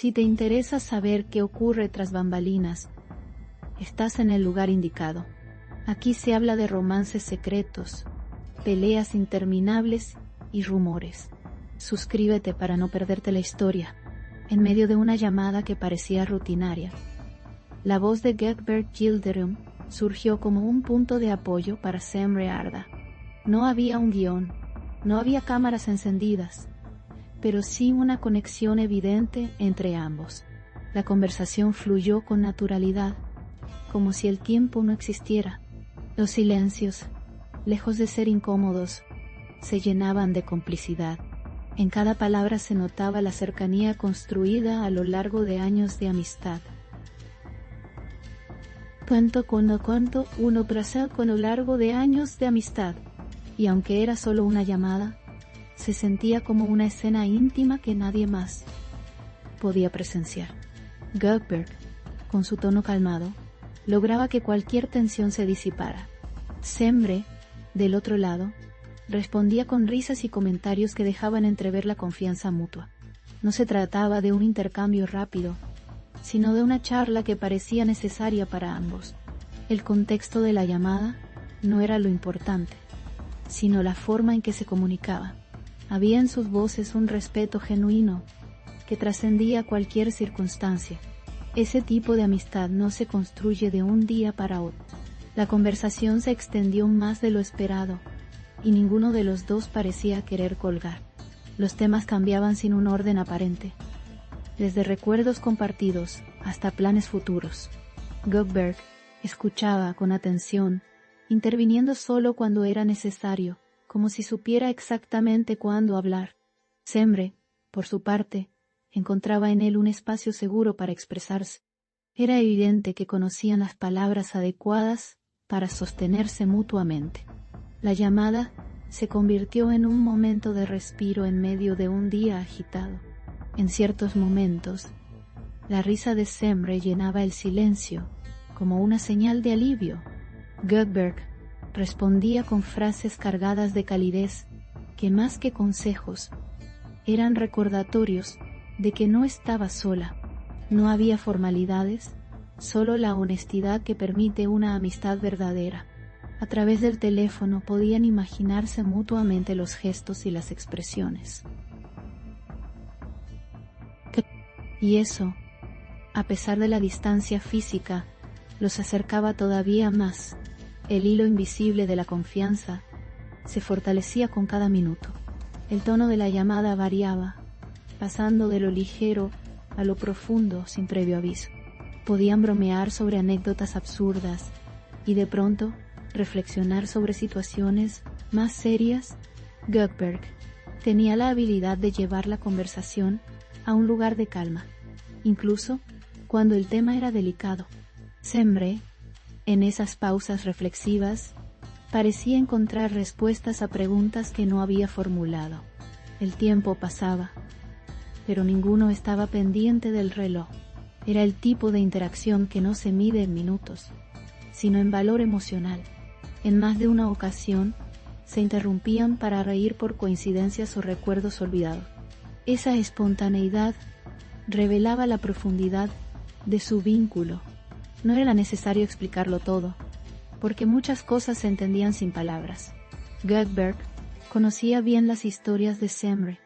Si te interesa saber qué ocurre tras bambalinas, estás en el lugar indicado. Aquí se habla de romances secretos, peleas interminables y rumores. Suscríbete para no perderte la historia. En medio de una llamada que parecía rutinaria, la voz de Gökberg Yildirim surgió como un punto de apoyo para Semre Arda. No había un guión, no había cámaras encendidas, pero sí una conexión evidente entre ambos. La conversación fluyó con naturalidad, como si el tiempo no existiera. Los silencios, lejos de ser incómodos, se llenaban de complicidad. En cada palabra se notaba la cercanía construida a lo largo de años de amistad. Cuento uno pasó con lo largo de años de amistad, y aunque era solo una llamada, se sentía como una escena íntima que nadie más podía presenciar. Gökberg, con su tono calmado, lograba que cualquier tensión se disipara. Semre, del otro lado, respondía con risas y comentarios que dejaban entrever la confianza mutua. No se trataba de un intercambio rápido, sino de una charla que parecía necesaria para ambos. El contexto de la llamada no era lo importante, sino la forma en que se comunicaba. Había en sus voces un respeto genuino que trascendía cualquier circunstancia. Ese tipo de amistad no se construye de un día para otro. La conversación se extendió más de lo esperado, y ninguno de los dos parecía querer colgar. Los temas cambiaban sin un orden aparente, desde recuerdos compartidos hasta planes futuros. Gökberg escuchaba con atención, interviniendo solo cuando era necesario, como si supiera exactamente cuándo hablar. Semre, por su parte, encontraba en él un espacio seguro para expresarse. Era evidente que conocían las palabras adecuadas para sostenerse mutuamente. La llamada se convirtió en un momento de respiro en medio de un día agitado. En ciertos momentos, la risa de Semre llenaba el silencio, como una señal de alivio. Gökberg respondía con frases cargadas de calidez, que más que consejos, eran recordatorios de que no estaba sola. No había formalidades, solo la honestidad que permite una amistad verdadera. A través del teléfono podían imaginarse mutuamente los gestos y las expresiones. Y eso, a pesar de la distancia física, los acercaba todavía más. El hilo invisible de la confianza se fortalecía con cada minuto. El tono de la llamada variaba, pasando de lo ligero a lo profundo sin previo aviso. Podían bromear sobre anécdotas absurdas y de pronto reflexionar sobre situaciones más serias. Gökberg tenía la habilidad de llevar la conversación a un lugar de calma, incluso cuando el tema era delicado. Semre, en esas pausas reflexivas, parecía encontrar respuestas a preguntas que no había formulado. El tiempo pasaba, pero ninguno estaba pendiente del reloj. Era el tipo de interacción que no se mide en minutos, sino en valor emocional. En más de una ocasión, se interrumpían para reír por coincidencias o recuerdos olvidados. Esa espontaneidad revelaba la profundidad de su vínculo. No era necesario explicarlo todo, porque muchas cosas se entendían sin palabras. Gökberg conocía bien las historias de Semre,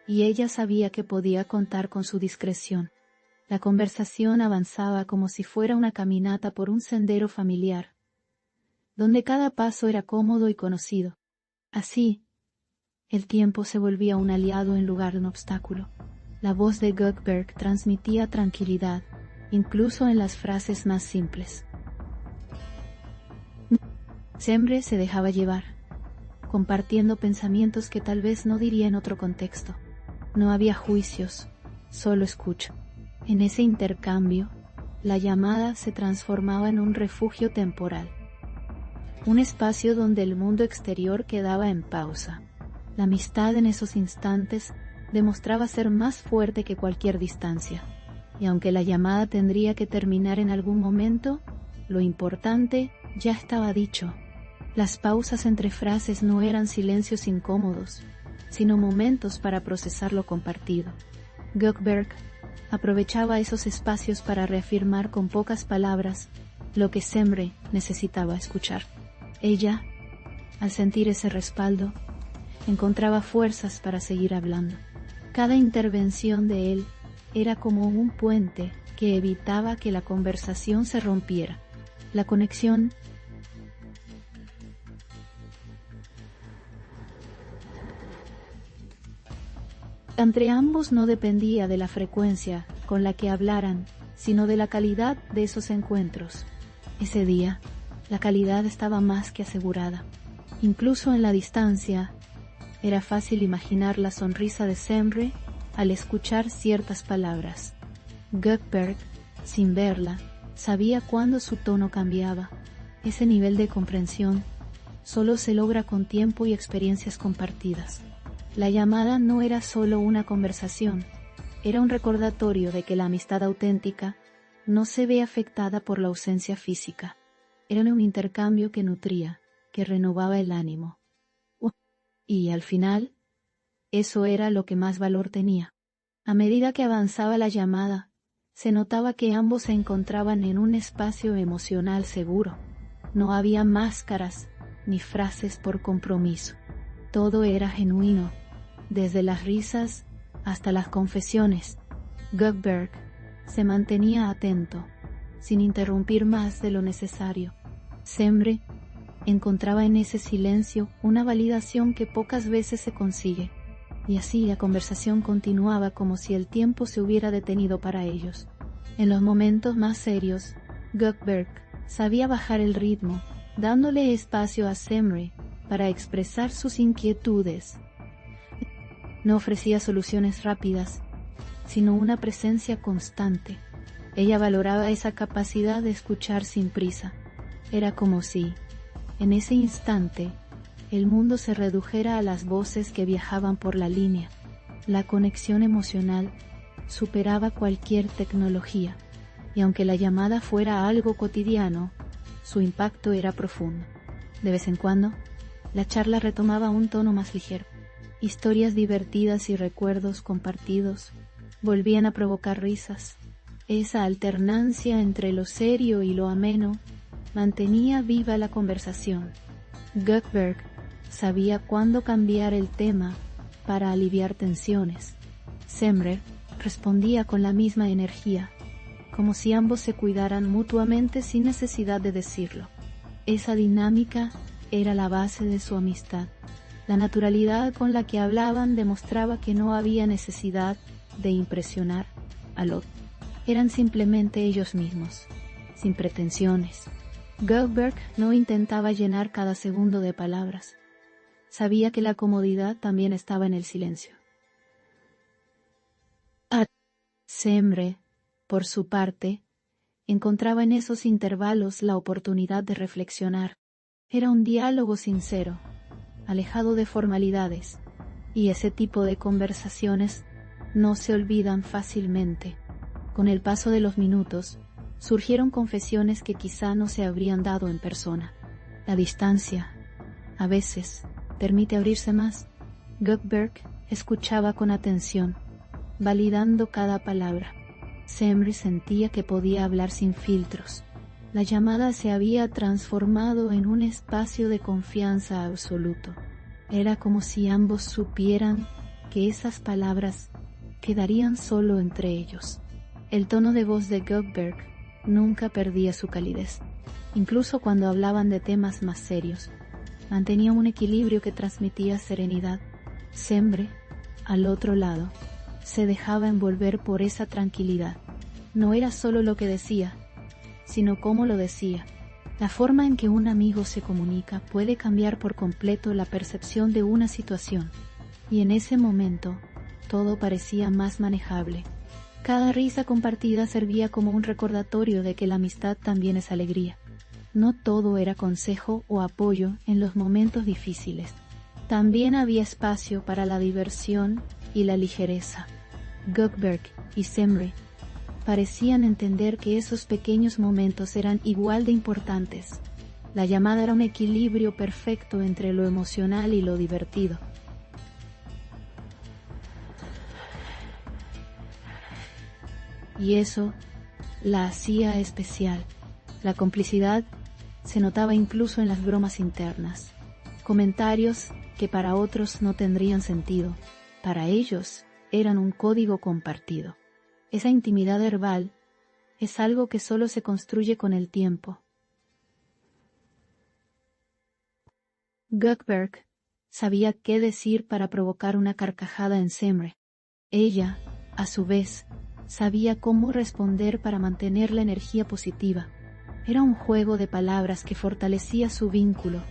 y ella sabía que podía contar con su discreción. La conversación avanzaba como si fuera una caminata por un sendero familiar, donde cada paso era cómodo y conocido. Así, el tiempo se volvía un aliado en lugar de un obstáculo. La voz de Gökberg transmitía tranquilidad, incluso en las frases más simples. Semre se dejaba llevar, compartiendo pensamientos que tal vez no diría en otro contexto. No había juicios, solo escucha. En ese intercambio, la llamada se transformaba en un refugio temporal, un espacio donde el mundo exterior quedaba en pausa. La amistad en esos instantes demostraba ser más fuerte que cualquier distancia, y aunque la llamada tendría que terminar en algún momento, lo importante ya estaba dicho. Las pausas entre frases no eran silencios incómodos, sino momentos para procesar lo compartido. Gökberg Aprovechaba esos espacios para reafirmar con pocas palabras lo que Semre necesitaba escuchar. Ella, al sentir ese respaldo, encontraba fuerzas para seguir hablando. Cada intervención de él era como un puente que evitaba que la conversación se rompiera. La conexión entre ambos no dependía de la frecuencia con la que hablaran, sino de la calidad de esos encuentros. Ese día, la calidad estaba más que asegurada. Incluso en la distancia, era fácil imaginar la sonrisa de Semre al escuchar ciertas palabras. Gökberg, sin verla, sabía cuándo su tono cambiaba. Ese nivel de comprensión solo se logra con tiempo y experiencias compartidas. La llamada no era solo una conversación, era un recordatorio de que la amistad auténtica no se ve afectada por la ausencia física. Era un intercambio que nutría, que renovaba el ánimo. Y al final, eso era lo que más valor tenía. A medida que avanzaba la llamada, se notaba que ambos se encontraban en un espacio emocional seguro. No había máscaras ni frases por compromiso. Todo era genuino, desde las risas hasta las confesiones. Gökberg se mantenía atento, sin interrumpir más de lo necesario. Semre encontraba en ese silencio una validación que pocas veces se consigue, y así la conversación continuaba como si el tiempo se hubiera detenido para ellos. En los momentos más serios, Gökberg sabía bajar el ritmo, dándole espacio a Semre para expresar sus inquietudes. No ofrecía soluciones rápidas, sino una presencia constante. Ella valoraba esa capacidad de escuchar sin prisa. Era como si, en ese instante, el mundo se redujera a las voces que viajaban por la línea. La conexión emocional superaba cualquier tecnología, y aunque la llamada fuera algo cotidiano, su impacto era profundo. De vez en cuando, la charla retomaba un tono más ligero. Historias divertidas y recuerdos compartidos volvían a provocar risas. Esa alternancia entre lo serio y lo ameno mantenía viva la conversación. Gökberg sabía cuándo cambiar el tema para aliviar tensiones. Semre respondía con la misma energía, como si ambos se cuidaran mutuamente sin necesidad de decirlo. Esa dinámica era la base de su amistad. La naturalidad con la que hablaban demostraba que no había necesidad de impresionar al otro. Eran simplemente ellos mismos, sin pretensiones. Gökberg no intentaba llenar cada segundo de palabras. Sabía que la comodidad también estaba en el silencio. Semre, por su parte, encontraba en esos intervalos la oportunidad de reflexionar. Era un diálogo sincero, alejado de formalidades, y ese tipo de conversaciones no se olvidan fácilmente. Con el paso de los minutos, surgieron confesiones que quizá no se habrían dado en persona. La distancia, a veces, permite abrirse más. Gökberg escuchaba con atención, validando cada palabra. Semre sentía que podía hablar sin filtros. La llamada se había transformado en un espacio de confianza absoluto. Era como si ambos supieran que esas palabras quedarían solo entre ellos. El tono de voz de Gökberg nunca perdía su calidez. Incluso cuando hablaban de temas más serios, mantenía un equilibrio que transmitía serenidad. Semre, al otro lado, se dejaba envolver por esa tranquilidad. No era solo lo que decía, sino cómo lo decía. La forma en que un amigo se comunica puede cambiar por completo la percepción de una situación, y en ese momento todo parecía más manejable. Cada risa compartida servía como un recordatorio de que la amistad también es alegría. No todo era consejo o apoyo en los momentos difíciles. También había espacio para la diversión y la ligereza. Gökberg y Semre parecían entender que esos pequeños momentos eran igual de importantes. La llamada era un equilibrio perfecto entre lo emocional y lo divertido. y eso la hacía especial. La complicidad se notaba incluso en las bromas internas. Comentarios que para otros no tendrían sentido, para ellos eran un código compartido. Esa intimidad verbal es algo que solo se construye con el tiempo. Gökeberg sabía qué decir para provocar una carcajada en Semre. Ella, a su vez, sabía cómo responder para mantener la energía positiva. Era un juego de palabras que fortalecía su vínculo.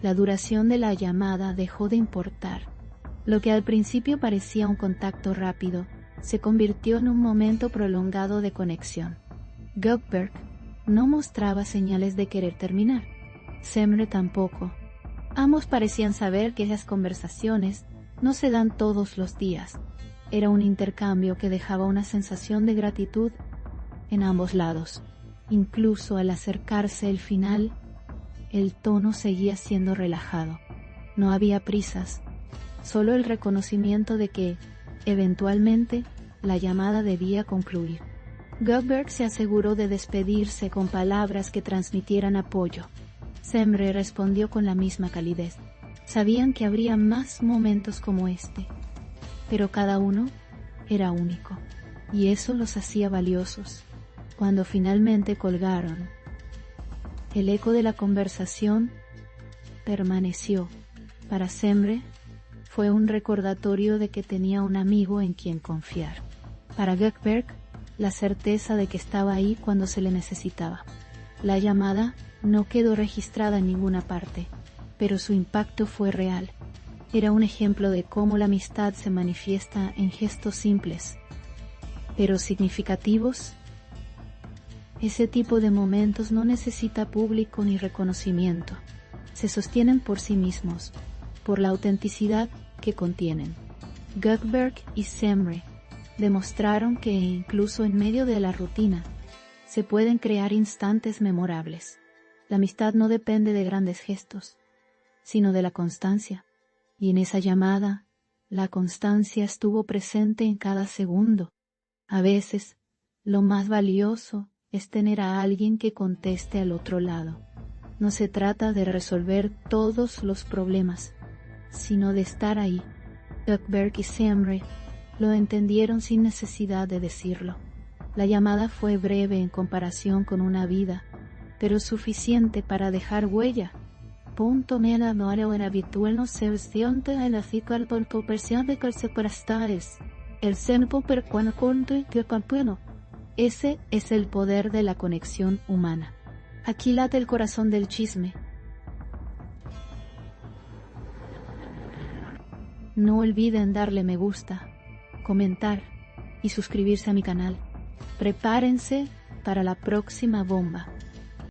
La duración de la llamada dejó de importar. Lo que al principio parecía un contacto rápido, se convirtió en un momento prolongado de conexión. Gökeberg no mostraba señales de querer terminar. Semre tampoco. Ambos parecían saber que esas conversaciones no se dan todos los días. Era un intercambio que dejaba una sensación de gratitud en ambos lados. Incluso al acercarse el final, el tono seguía siendo relajado. No había prisas, solo el reconocimiento de que, eventualmente, la llamada debía concluir. Gökeberg se aseguró de despedirse con palabras que transmitieran apoyo. Semre respondió con la misma calidez. Sabían que habría más momentos como este, pero cada uno era único, y eso los hacía valiosos. Cuando finalmente colgaron, el eco de la conversación permaneció. Para Semre fue un recordatorio de que tenía un amigo en quien confiar. Para Gökeberg, la certeza de que estaba ahí cuando se le necesitaba. La llamada no quedó registrada en ninguna parte, pero su impacto fue real. Era un ejemplo de cómo la amistad se manifiesta en gestos simples, pero significativos. Ese tipo de momentos no necesita público ni reconocimiento. Se sostienen por sí mismos, por la autenticidad que contienen. Gökeberg y Semre demostraron que incluso en medio de la rutina, se pueden crear instantes memorables. La amistad no depende de grandes gestos, sino de la constancia. Y en esa llamada, la constancia estuvo presente en cada segundo. A veces, lo más valioso es tener a alguien que conteste al otro lado. No se trata de resolver todos los problemas, sino de estar ahí. Gökeberg y Semre lo entendieron sin necesidad de decirlo. La llamada fue breve en comparación con una vida, pero suficiente para dejar huella. Punto mera no era una habitual no se siente en la cical por cooperación de corseprastares. El senpo per cuando conto que campeano. Ese es el poder de la conexión humana. Aquí late el corazón del chisme. No olviden darle me gusta, comentar y suscribirse a mi canal. Prepárense para la próxima bomba.